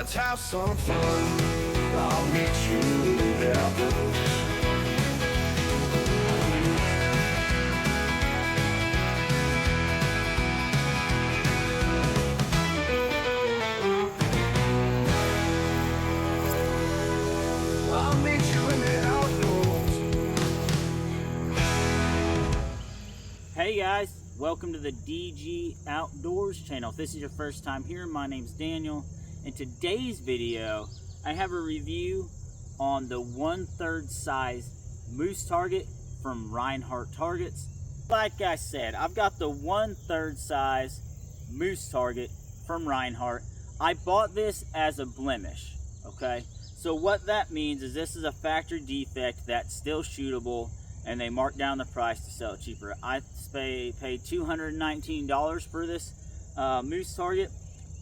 let's have some fun. I'll meet you there. I'll meet you in the outdoors. Hey guys, welcome to the DG Outdoors channel. If this is your first time here, my name's Daniel. In today's video, I have a review on the 1/3 size moose target from Rhinehart Targets. Like I said, I've got the 1/3 size moose target from Rhinehart. I bought this as a blemish, okay? So what that means is this is a factory defect that's still shootable, and they marked down the price to sell it cheaper. I paid $219 for this moose target,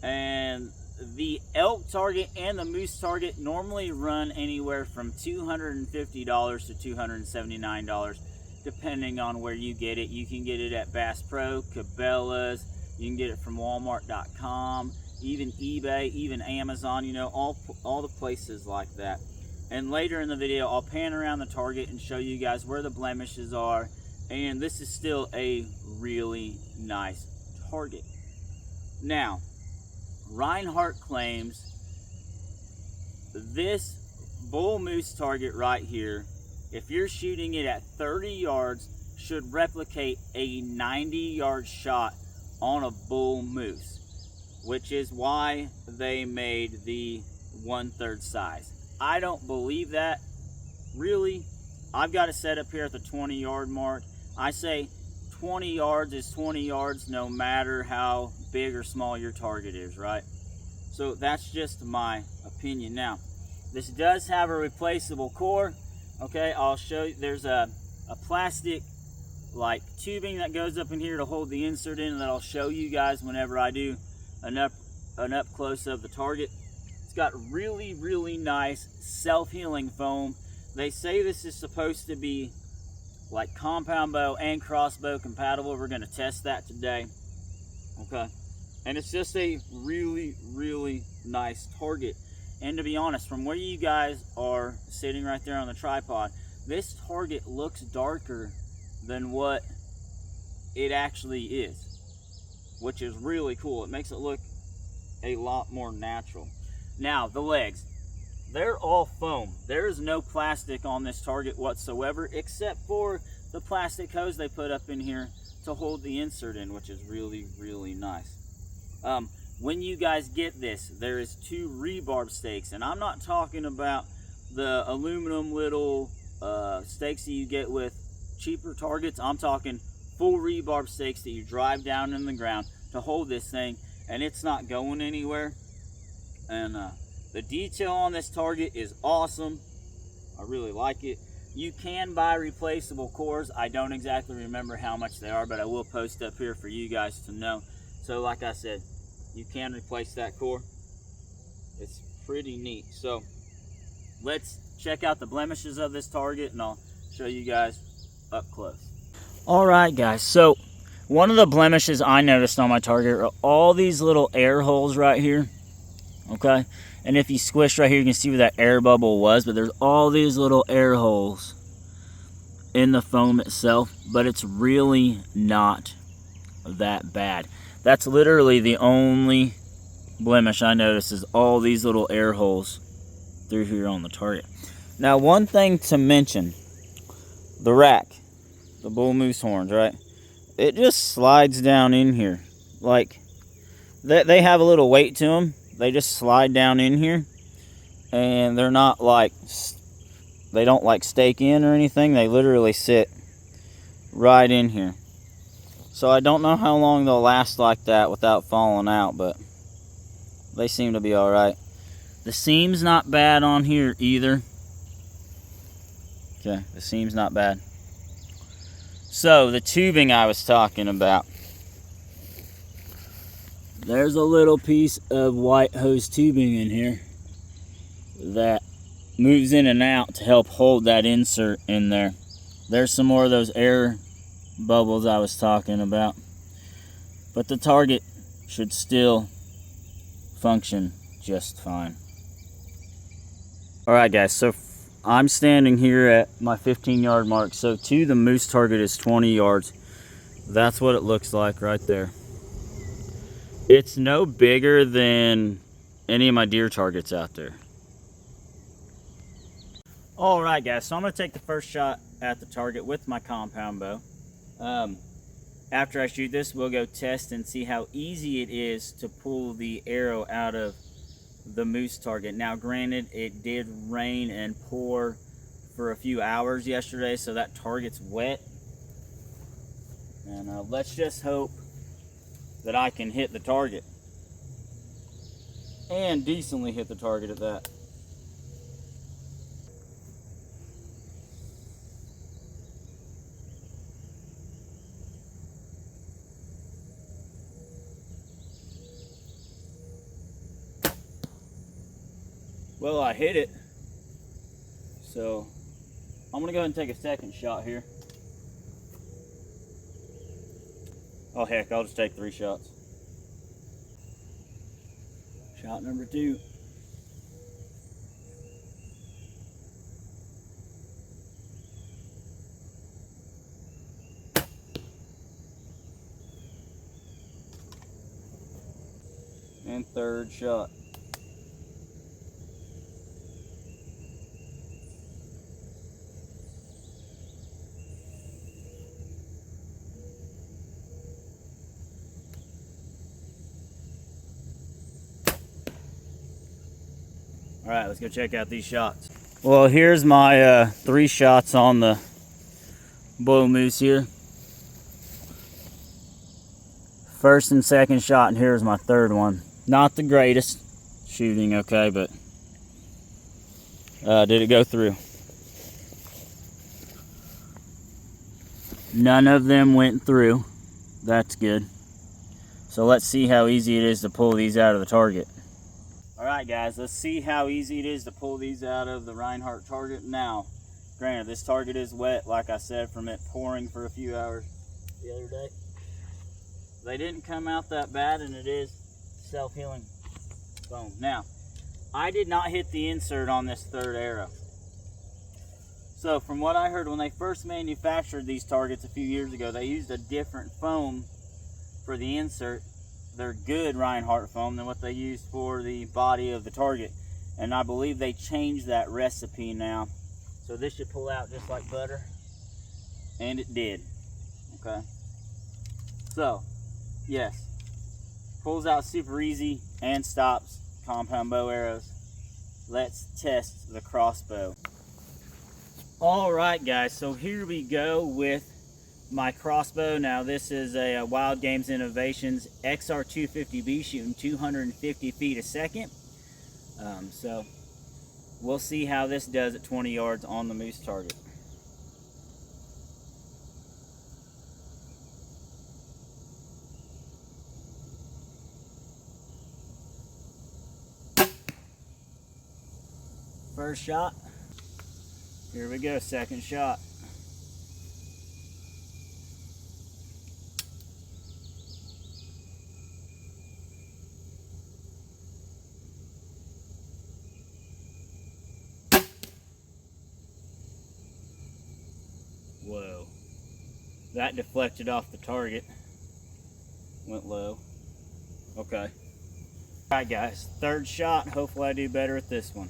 and the elk target and the moose target normally run anywhere from $250 to $279 depending on where you get it. You can get it at Bass Pro, Cabela's, you can get it from Walmart.com, even eBay, even Amazon, you know, all the places like that. And later in the video, I'll pan around the target and show you guys where the blemishes are. And this is still a really nice target. Now, Rhinehart claims this bull moose target right here, if you're shooting it at 30 yards, should replicate a 90-yard shot on a bull moose, which is why they made the 1/3 size. I don't believe that, really. I've got it set up here at the 20-yard mark. I say 20 yards is 20 yards no matter how big or small your target is, right? So that's just my opinion. Now, this does have a replaceable core, okay? I'll show you, there's a plastic like tubing that goes up in here to hold the insert in that I'll show you guys whenever I do an up close of the target. It's got really, really nice self-healing foam. They say this is supposed to be like compound bow and crossbow compatible. We're gonna test that today, okay? And it's just a really, really nice target. And to be honest, from where you guys are sitting right there on the tripod, this target looks darker than what it actually is, which is really cool. It makes it look a lot more natural. Now, the legs, they're all foam. There is no plastic on this target whatsoever, except for the plastic hose they put up in here to hold the insert in, which is really, really nice. When you guys get this, there is 2 rebarb stakes, and I'm not talking about the aluminum little stakes that you get with cheaper targets. I'm talking full rebarb stakes that you drive down in the ground to hold this thing, and it's not going anywhere. And the detail on this target is awesome. I really like it. You can buy replaceable cores. I don't exactly remember how much they are, but I will post up here for you guys to know. So like I said, you can replace that core. It's pretty neat. So let's check out the blemishes of this target, and I'll show you guys up close. All right, guys. So one of the blemishes I noticed on my target are all these little air holes right here. Okay, and if you squish right here, you can see where that air bubble was, but there's all these little air holes in the foam itself, but it's really not that bad. That's literally the only blemish I noticed, is all these little air holes through here on the target. Now, one thing to mention, the rack, the bull moose horns, right? It just slides down in here. Like, they have a little weight to them. They just slide down in here, and they're not like, they don't like stake in or anything. They literally sit right in here. So I don't know how long they'll last like that without falling out, but they seem to be all right. The seam's not bad on here either. Okay, the seam's not bad. So the tubing I was talking about, there's a little piece of white hose tubing in here that moves in and out to help hold that insert in there. There's some more of those air bubbles I was talking about, but the target should still function just fine. All right, guys, so I'm standing here at my 15-yard mark. So to the moose target is 20 yards. That's what it looks like right there. It's no bigger than any of my deer targets out there. All right, guys, so I'm gonna take the first shot at the target with my compound bow. After I shoot this, we'll go test and see how easy it is to pull the arrow out of the moose target. Now, granted, it did rain and pour for a few hours yesterday, so that target's wet. And let's just hope that I can hit the target. And decently hit the target at that. Well, I hit it. So I'm gonna go ahead and take a second shot here. Oh heck, I'll just take 3 shots. Shot number 2. And 3rd shot. All right, let's go check out these shots. Well, here's my 3 shots on the bull moose here. First and second shot, and here's my 3rd one. Not the greatest shooting, okay, but did it go through? None of them went through. That's good. So let's see how easy it is to pull these out of the target. Alright guys, let's see how easy it is to pull these out of the Rhinehart target. Now, granted, this target is wet, like I said, from it pouring for a few hours the other day. They didn't come out that bad, and it is self-healing foam. Now, I did not hit the insert on this 3rd arrow. So from what I heard, when they first manufactured these targets a few years ago, they used a different foam for the insert. They're good Rhinehart foam than what they used for the body of the target. And I believe they changed that recipe now. So this should pull out just like butter. And it did. Okay. So, yes. Pulls out super easy and stops compound bow arrows. Let's test the crossbow. Alright guys, so here we go with my crossbow. Now this is a Wild Games Innovations XR250B shooting 250 feet a second. So we'll see how this does at 20 yards on the moose target. First shot. Here we go, second shot. Whoa. That deflected off the target. Went low. Okay. Alright guys, 3rd shot. Hopefully I do better with this one.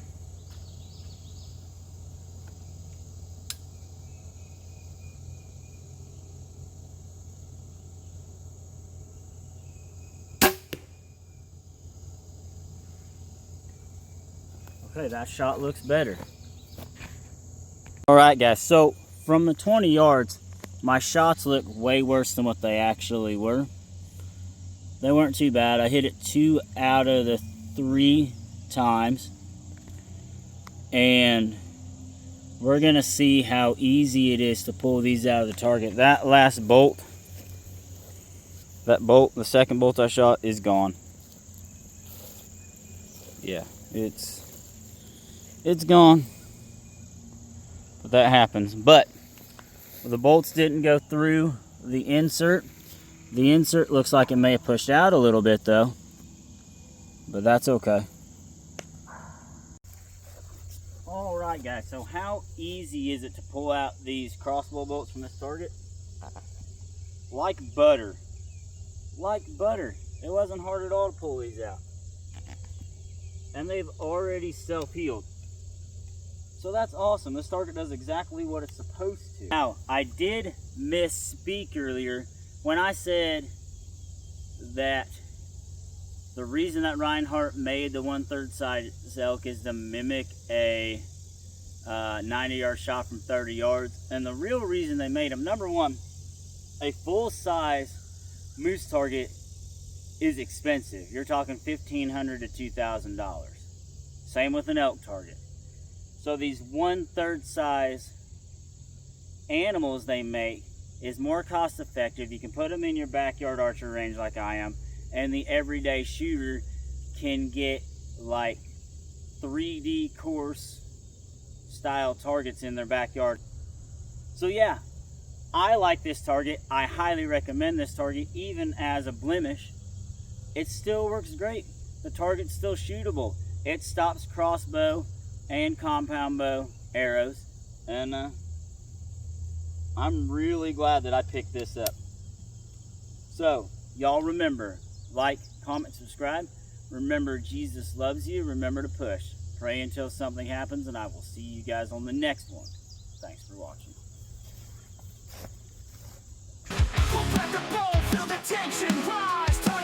Okay, that shot looks better. Alright guys, so from the 20 yards, my shots look way worse than what they actually were. They weren't too bad. I hit it 2 out of the 3 times. And we're going to see how easy it is to pull these out of the target. That last bolt, the second bolt I shot is gone. Yeah, it's gone. But that happens. But the bolts didn't go through the insert. The insert looks like it may have pushed out a little bit though. But that's okay. Alright guys, so how easy is it to pull out these crossbow bolts from this target? Like butter. Like butter. It wasn't hard at all to pull these out. And they've already self-healed. So that's awesome. This target does exactly what it's supposed to. Now, I did misspeak earlier when I said that the reason that Rhinehart made the 1/3 size elk is to mimic a 90-yard shot from 30 yards. And the real reason they made them, number one, a full-size moose target is expensive. You're talking $1,500 to $2,000. Same with an elk target. So these 1/3 size animals they make is more cost effective. You can put them in your backyard archery range like I am, and the everyday shooter can get like 3D course style targets in their backyard. So yeah, I like this target. I highly recommend this target. Even as a blemish, it still works great. The target's still shootable. It stops crossbow and compound bow arrows, and I'm really glad that I picked this up. So y'all remember, like, comment, subscribe. Remember, Jesus loves you. Remember to push. Pray until something happens, and I will see you guys on the next one. Thanks for watching. Pull back the bow, feel the tension rise.